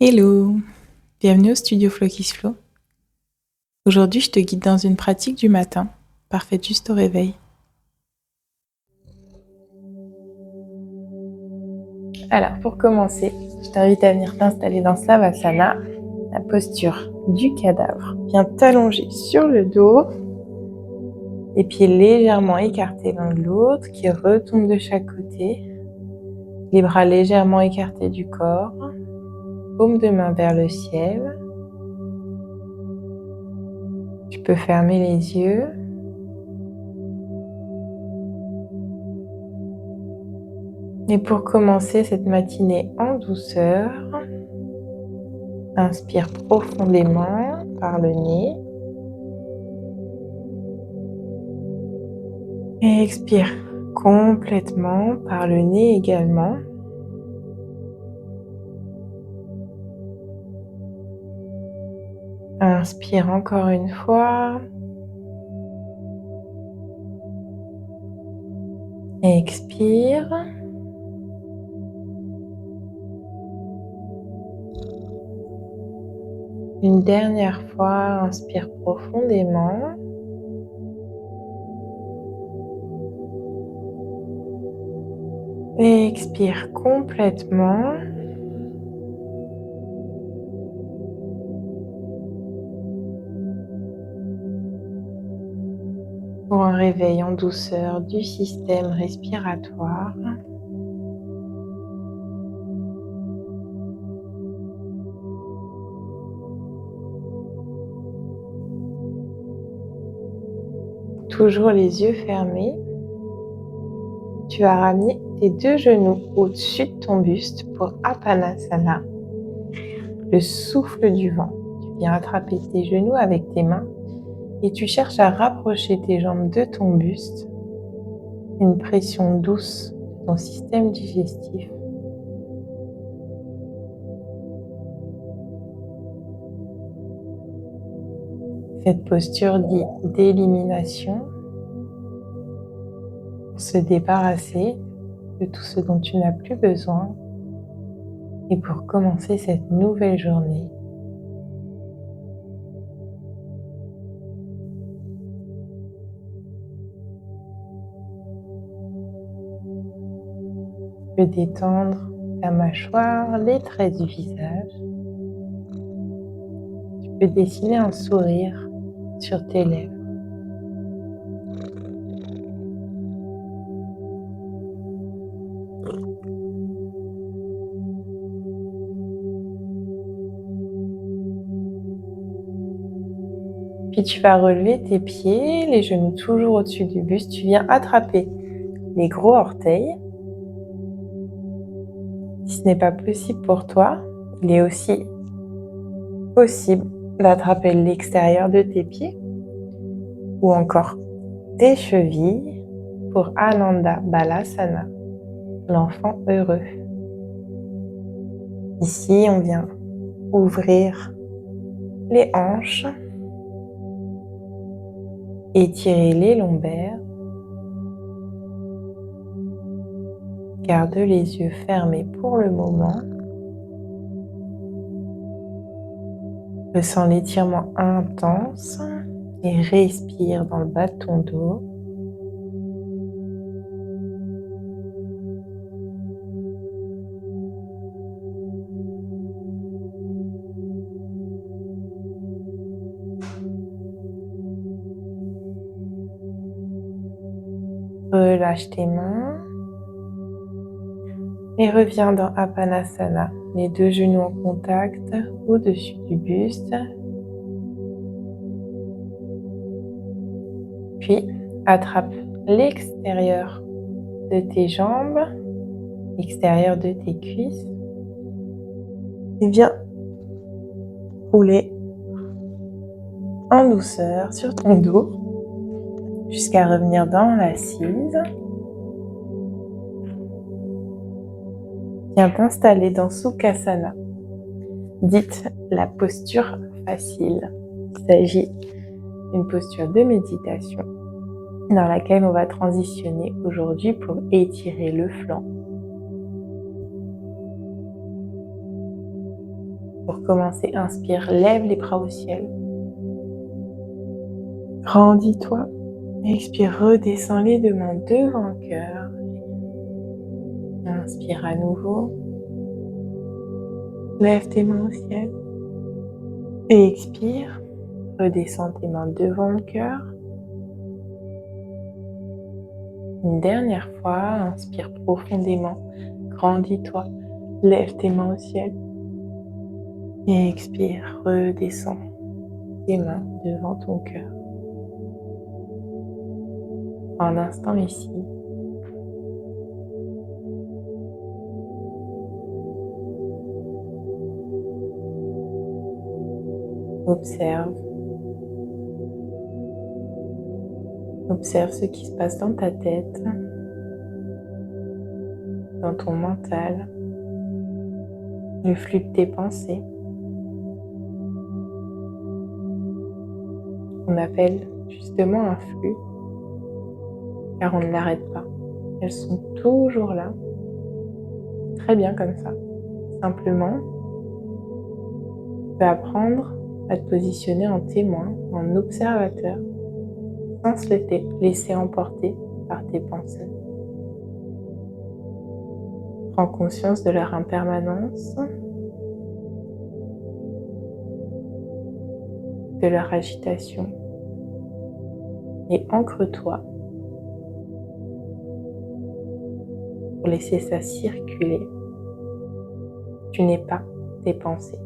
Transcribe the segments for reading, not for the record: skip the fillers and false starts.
Hello, bienvenue au studio Flow Kiss Flow. Aujourd'hui, je te guide dans une pratique du matin, parfaite juste au réveil. Alors, pour commencer, je t'invite à venir t'installer dans Savasana, la posture du cadavre. Viens t'allonger sur le dos, les pieds légèrement écartés l'un de l'autre, qui retombent de chaque côté, les bras légèrement écartés du corps, paume de main vers le ciel. Tu peux fermer les yeux. Et pour commencer cette matinée en douceur, inspire profondément par le nez et expire complètement par le nez également. Inspire encore une fois. Expire. Une dernière fois, inspire profondément. Et expire complètement. Pour un réveil en douceur du système respiratoire. Toujours les yeux fermés. Tu vas ramener tes deux genoux au-dessus de ton buste pour Apanasana, le souffle du vent. Tu viens attraper tes genoux avec tes mains et tu cherches à rapprocher tes jambes de ton buste. Une pression douce de ton système digestif. Cette posture dit d'élimination. Pour se débarrasser de tout ce dont tu n'as plus besoin et pour commencer cette nouvelle journée. Tu peux détendre ta mâchoire, les traits du visage. Tu peux dessiner un sourire sur tes lèvres. Puis tu vas relever tes pieds, les genoux toujours au-dessus du buste. Tu viens attraper les gros orteils. Si ce n'est pas possible pour toi, il est aussi possible d'attraper l'extérieur de tes pieds ou encore tes chevilles pour Ananda Balasana, l'enfant heureux. Ici, on vient ouvrir les hanches, étirer les lombaires. Garde les yeux fermés pour le moment. Ressens l'étirement intense et respire dans le bas de ton dos. Relâche tes mains et reviens dans Apanasana, les deux genoux en contact au-dessus du buste. Puis attrape l'extérieur de tes jambes, l'extérieur de tes cuisses et viens rouler en douceur sur ton dos jusqu'à revenir dans l'assise. Viens t'installer dans Sukhasana, dite la posture facile. Il s'agit d'une posture de méditation dans laquelle on va transitionner aujourd'hui pour étirer le flanc. Pour commencer, inspire, lève les bras au ciel. Grandis-toi. Expire, redescends les deux mains devant le cœur. Inspire à nouveau. Lève tes mains au ciel. Et expire. Redescends tes mains devant le cœur. Une dernière fois, inspire profondément. Grandis-toi. Lève tes mains au ciel. Et expire, redescends tes mains devant ton cœur. Un instant ici. Observe. Observe ce qui se passe dans ta tête, dans ton mental, le flux de tes pensées. On appelle justement un flux, car on ne l'arrête pas. Elles sont toujours là, très bien comme ça. Simplement, tu peux apprendre à te positionner en témoin, en observateur, sans se laisser emporter par tes pensées. Prends conscience de leur impermanence, de leur agitation, et ancre-toi pour laisser ça circuler. Tu n'es pas tes pensées.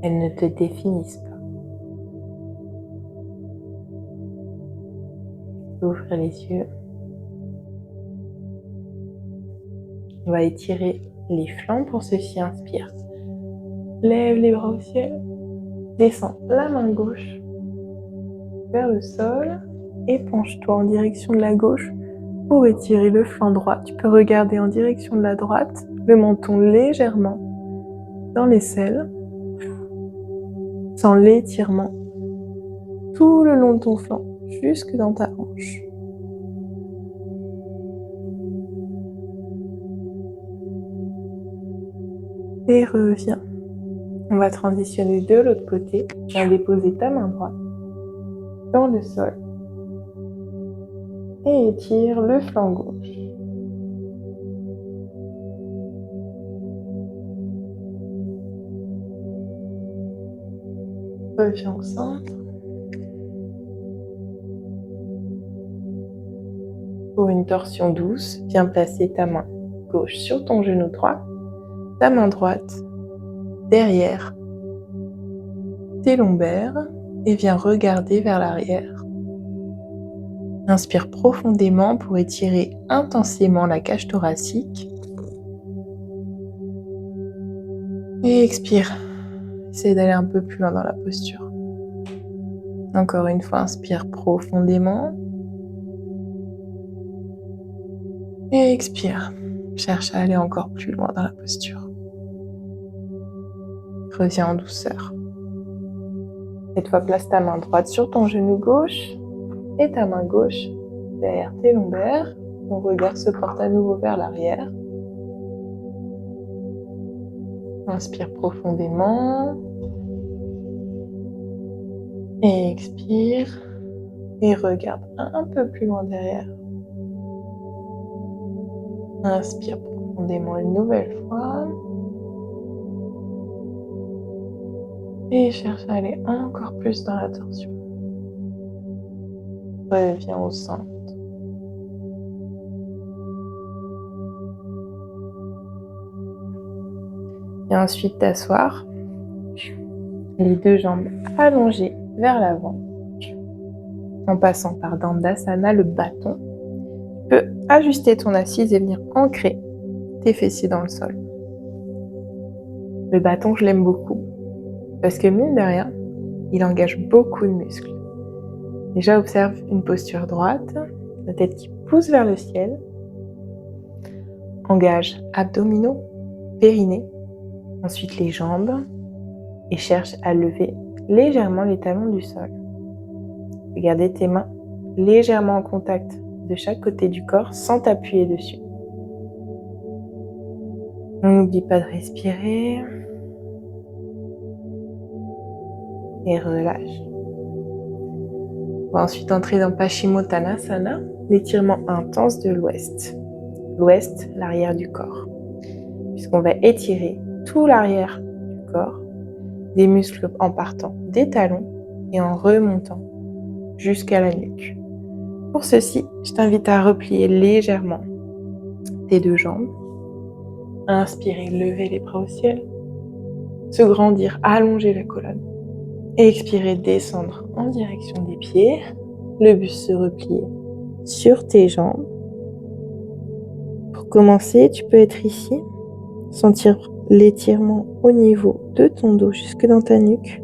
Elles ne te définissent pas. Tu peux ouvrir les yeux. On va étirer les flancs pour ceci. Inspire. Lève les bras au ciel. Descends la main gauche vers le sol et penche-toi en direction de la gauche pour étirer le flanc droit. Tu peux regarder en direction de la droite, le menton légèrement dans l'aisselle, sans l'étirement tout le long de ton flanc, jusque dans ta hanche. Et reviens. On va transitionner de l'autre côté. Tu vas déposer ta main droite dans le sol et étire le flanc gauche. Reviens au centre. Pour une torsion douce, viens placer ta main gauche sur ton genou droit, ta main droite derrière tes lombaires et viens regarder vers l'arrière. Inspire profondément pour étirer intensément la cage thoracique. Et expire. Essaye d'aller un peu plus loin dans la posture. Encore une fois, inspire profondément. Et expire. Cherche à aller encore plus loin dans la posture. Reviens en douceur. Cette fois, place ta main droite sur ton genou gauche et ta main gauche derrière tes lombaires. Ton regard se porte à nouveau vers l'arrière. Inspire profondément. Et expire. Et regarde un peu plus loin derrière. Inspire profondément une nouvelle fois. Et cherche à aller encore plus dans la torsion. Reviens au centre. Et ensuite t'asseoir. Les deux jambes allongées vers l'avant. En passant par Dandasana, le bâton. Tu peux ajuster ton assise et venir ancrer tes fessiers dans le sol. Le bâton, je l'aime beaucoup. Parce que mine de rien, il engage beaucoup de muscles. Déjà, observe une posture droite, la tête qui pousse vers le ciel. Engage abdominaux, périnée, ensuite les jambes et cherche à lever légèrement les talons du sol. Garder tes mains légèrement en contact de chaque côté du corps sans t'appuyer dessus. On n'oublie pas de respirer. et relâche. On va ensuite entrer dans Paschimottanasana, l'étirement intense de l'ouest. L'ouest, l'arrière du corps. Puisqu'on va étirer tout l'arrière du corps, des muscles en partant des talons et en remontant jusqu'à la nuque. Pour ceci, je t'invite à replier légèrement tes deux jambes. Inspirez, lever les bras au ciel. Se grandir, allonger la colonne. Et expirer, descendre en direction des pieds. Le buste se replier sur tes jambes. Pour commencer, tu peux être ici, sentir l'étirement au niveau de ton dos jusque dans ta nuque.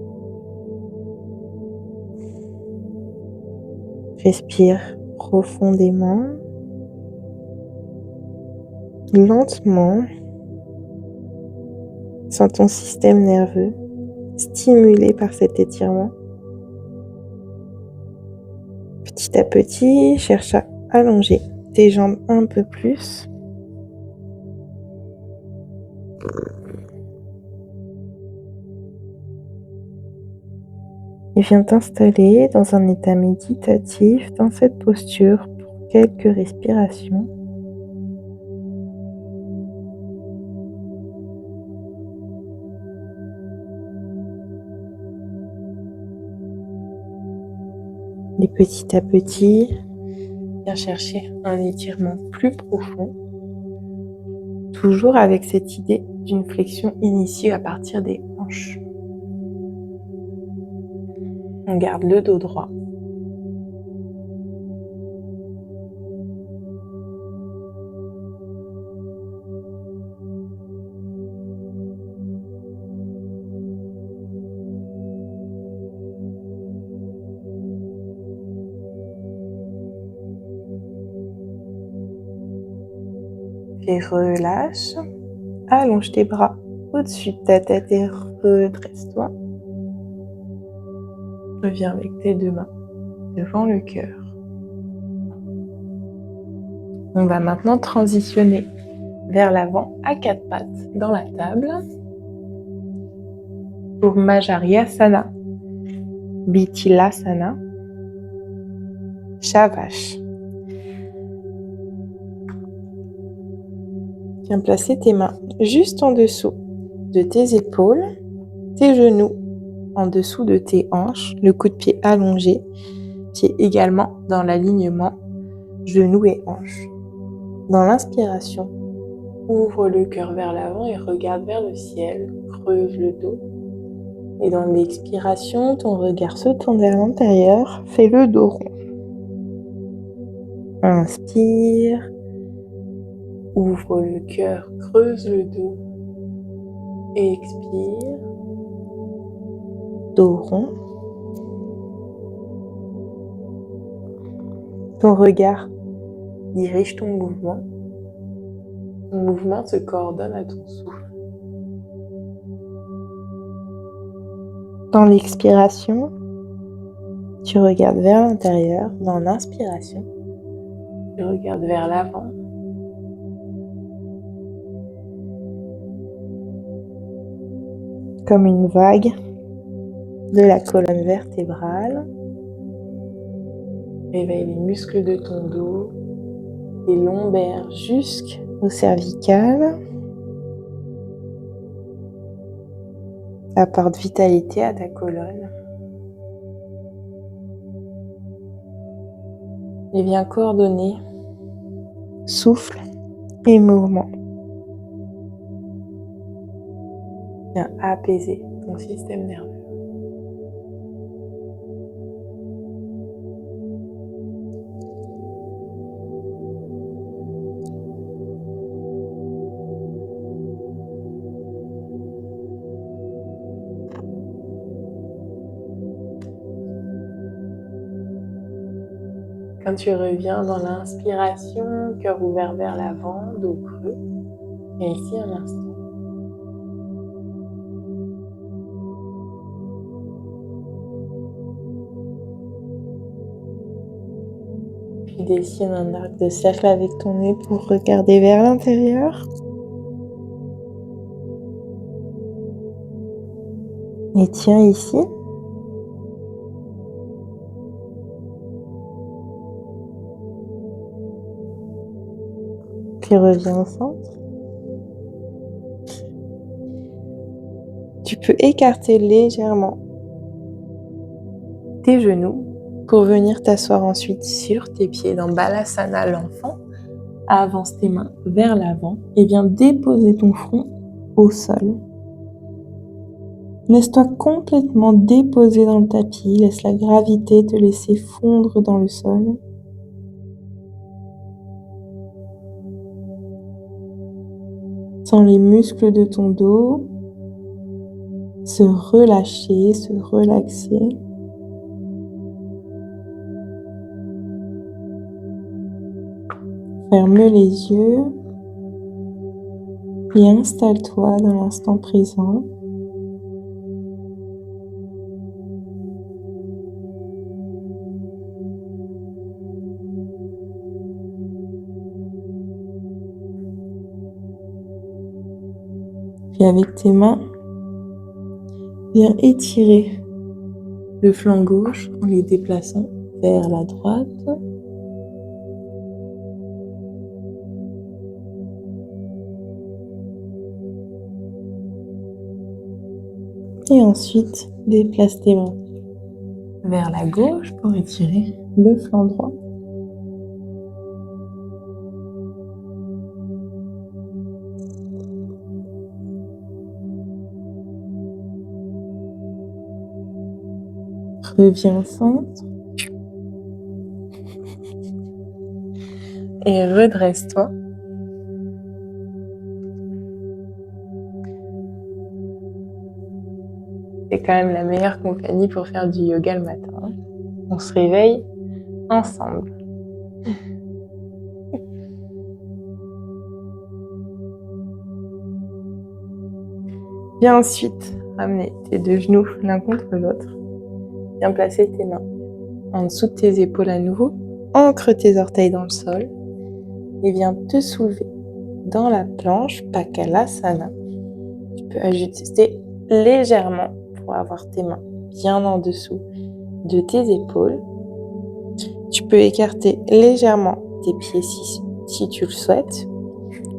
Respire profondément, lentement. Sens ton système nerveux stimulé par cet étirement. Petit à petit, cherche à allonger tes jambes un peu plus. Et viens t'installer dans un état méditatif dans cette posture pour quelques respirations. Et petit à petit, viens chercher un étirement plus profond, toujours avec cette idée d'une flexion initiée à partir des hanches. On garde le dos droit. Et relâche. Allonge tes bras au-dessus de ta tête et redresse-toi. Reviens avec tes deux mains devant le cœur. On va maintenant transitionner vers l'avant à quatre pattes dans la table pour Majaryasana, Bithilasana, Shavash. Viens placer tes mains juste en dessous de tes épaules, tes genoux en dessous de tes hanches, le coup de pied allongé, pied également dans l'alignement genoux et hanches. Dans l'inspiration, ouvre le cœur vers l'avant et regarde vers le ciel, creuse le dos. Et dans l'expiration, ton regard se tourne vers l'intérieur, fais le dos rond. Inspire, ouvre le cœur, creuse le dos. Expire, dos rond. Ton regard dirige ton mouvement. Ton mouvement se coordonne à ton souffle. Dans l'expiration, tu regardes vers l'intérieur. Dans l'inspiration, tu regardes vers l'avant. Comme une vague de la colonne vertébrale. Réveille les muscles de ton dos, des lombaires jusqu'au cervical. Apporte vitalité à ta colonne. Et viens coordonner souffle et mouvement. Viens apaiser ton système nerveux. Quand tu reviens dans l'inspiration, cœur ouvert vers l'avant, dos creux, et ici un instant. Puis dessine un arc de cercle avec ton nez pour regarder vers l'intérieur. Et tiens ici, Puis reviens au centre. Tu peux écarter légèrement tes genoux pour venir t'asseoir ensuite sur tes pieds dans Balasana l'enfant. Avance tes mains vers l'avant et viens déposer ton front au sol. Laisse-toi complètement déposer dans le tapis, laisse la gravité te laisser fondre dans le sol. Sens les muscles de ton dos se relâcher, se relaxer. Ferme les yeux et installe-toi dans l'instant présent. Puis avec tes mains, viens étirer le flanc gauche en les déplaçant vers la droite. Et ensuite, déplace tes mains vers la gauche pour étirer le flanc droit. Reviens au centre. Et redresse-toi. C'est quand même la meilleure compagnie pour faire du yoga le matin. On se réveille ensemble. Viens ensuite ramener tes deux genoux l'un contre l'autre. Viens placer tes mains en dessous de tes épaules à nouveau. Ancre tes orteils dans le sol et viens te soulever dans la planche Pakalasana. Tu peux ajuster légèrement pour avoir tes mains bien en dessous de tes épaules. Tu peux écarter légèrement tes pieds si tu le souhaites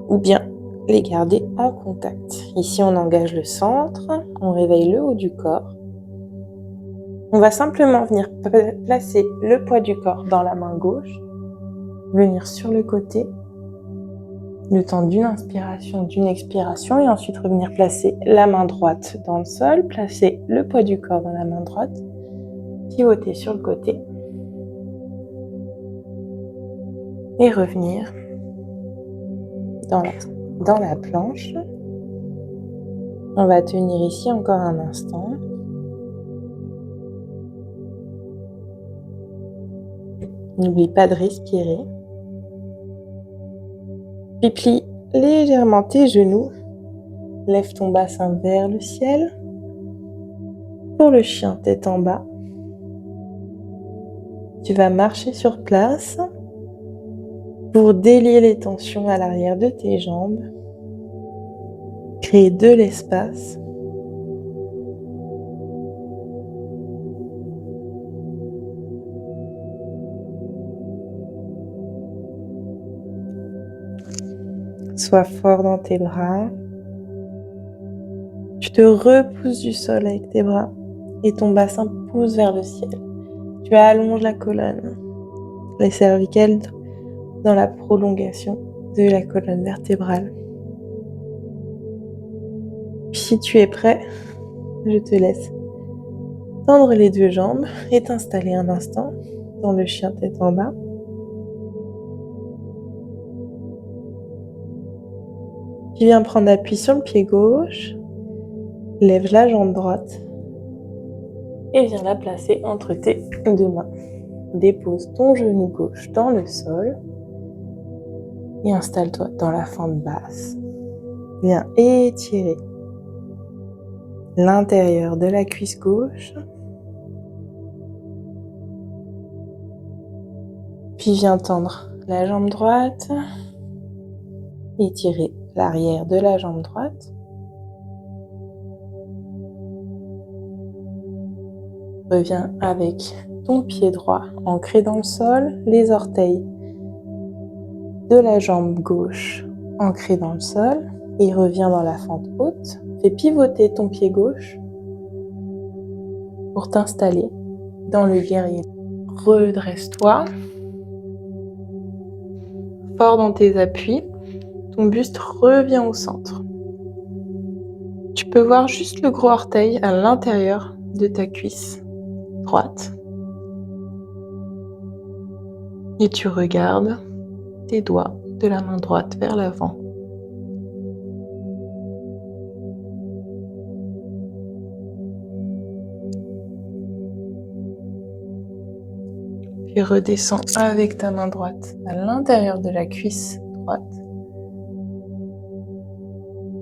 ou bien les garder en contact. Ici, on engage le centre, on réveille le haut du corps. On va simplement venir placer le poids du corps dans la main gauche, venir sur le côté, le temps d'une inspiration, d'une expiration, et ensuite revenir placer la main droite dans le sol, placer le poids du corps dans la main droite, pivoter sur le côté, et revenir dans la planche. On va tenir ici encore un instant. N'oublie pas de respirer. Puis plie légèrement tes genoux. Lève ton bassin vers le ciel. Pour le chien, tête en bas. Tu vas marcher sur place pour délier les tensions à l'arrière de tes jambes. Créer de l'espace. Sois fort dans tes bras. Tu te repousses du sol avec tes bras et ton bassin pousse vers le ciel. Tu allonges la colonne, les cervicales dans la prolongation de la colonne vertébrale. Puis si tu es prêt, je te laisse tendre les deux jambes et t'installer un instant dans le chien tête en bas. Puis viens prendre appui sur le pied gauche, lève la jambe droite et viens la placer entre tes deux mains. Dépose ton genou gauche dans le sol et installe-toi dans la fente basse. Viens étirer l'intérieur de la cuisse gauche. Puis viens tendre la jambe droite. Étirer l'arrière de la jambe droite. Reviens avec ton pied droit ancré dans le sol, les orteils de la jambe gauche ancré dans le sol et reviens dans la fente haute. Fais pivoter ton pied gauche pour t'installer dans le guerrier. Redresse-toi. Fort dans tes appuis. Ton buste revient au centre. Tu peux voir juste le gros orteil à l'intérieur de ta cuisse droite. Et tu regardes tes doigts de la main droite vers l'avant. Puis redescends avec ta main droite à l'intérieur de la cuisse droite.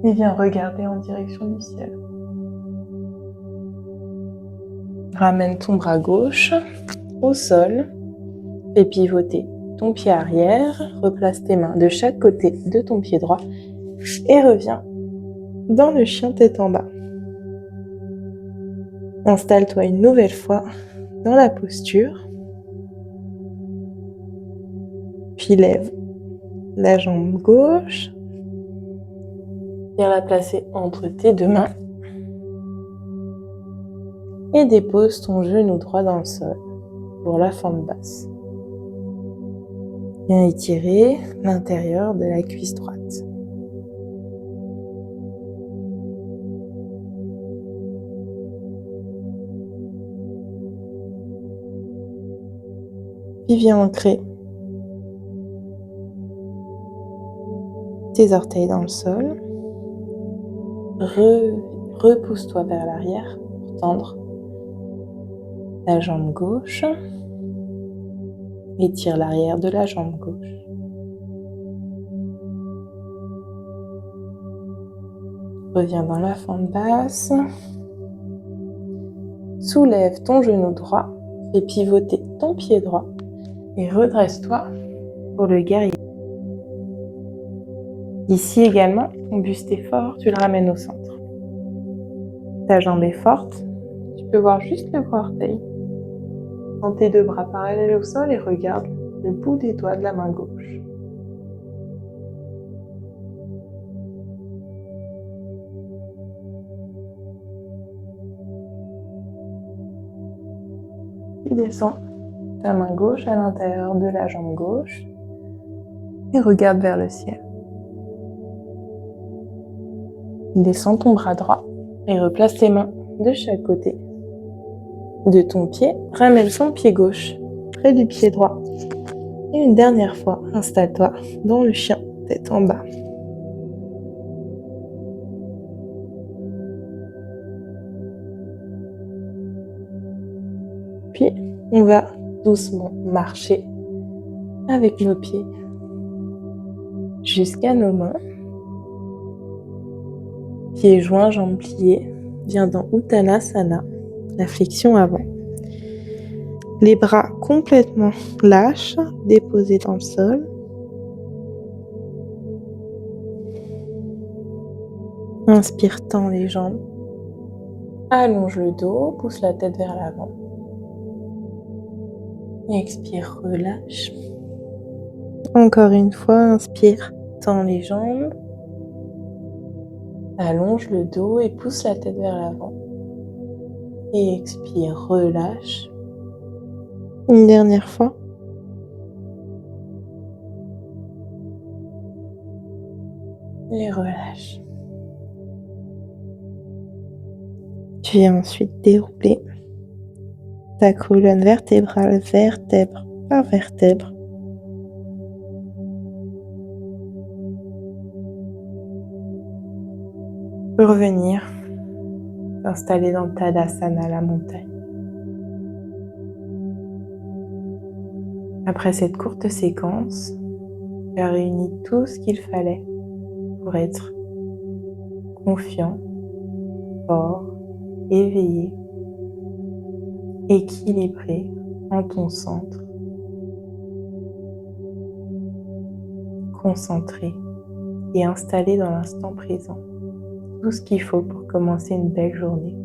Et viens regarder en direction du ciel. Ramène ton bras gauche au sol. Fais pivoter ton pied arrière. Replace tes mains de chaque côté de ton pied droit. Et reviens dans le chien tête en bas. Installe-toi une nouvelle fois dans la posture. Puis lève la jambe gauche. Viens la placer entre tes deux mains. Et dépose ton genou droit dans le sol pour la fente basse. Viens étirer l'intérieur de la cuisse droite. Puis viens ancrer tes orteils dans le sol. Repousse-toi vers l'arrière pour tendre la jambe gauche. Étire l'arrière de la jambe gauche. Reviens dans la fente basse. Soulève ton genou droit. Fais pivoter ton pied droit. Et redresse-toi pour le guerrier. Ici également, ton buste est fort, tu le ramènes au centre. Ta jambe est forte, tu peux voir juste le gros orteil. Tends tes deux bras parallèles au sol et regarde le bout des doigts de la main gauche. Puis descends ta main gauche à l'intérieur de la jambe gauche et regarde vers le ciel. Descends ton bras droit et replace tes mains de chaque côté de ton pied. Ramène ton pied gauche près du pied droit. Et une dernière fois, installe-toi dans le chien tête en bas. Puis, on va doucement marcher avec nos pieds jusqu'à nos mains. Pieds joints, jambes pliées. Viens dans Uttanasana, la flexion avant. Les bras complètement lâches, déposés dans le sol. Inspire, tends les jambes. Allonge le dos, pousse la tête vers l'avant. Expire, relâche. Encore une fois, inspire, tends les jambes. Allonge le dos et pousse la tête vers l'avant. Et expire, relâche. Une dernière fois. Et relâche. Tu viens ensuite dérouler ta colonne vertébrale, vertèbre par vertèbre. Revenir t'installer dans Tadasana, la montagne. Après cette courte séquence, tu as réuni tout ce qu'il fallait pour être confiant, fort, éveillé, équilibré en ton centre, concentré et installé dans l'instant présent. Tout ce qu'il faut pour commencer une belle journée.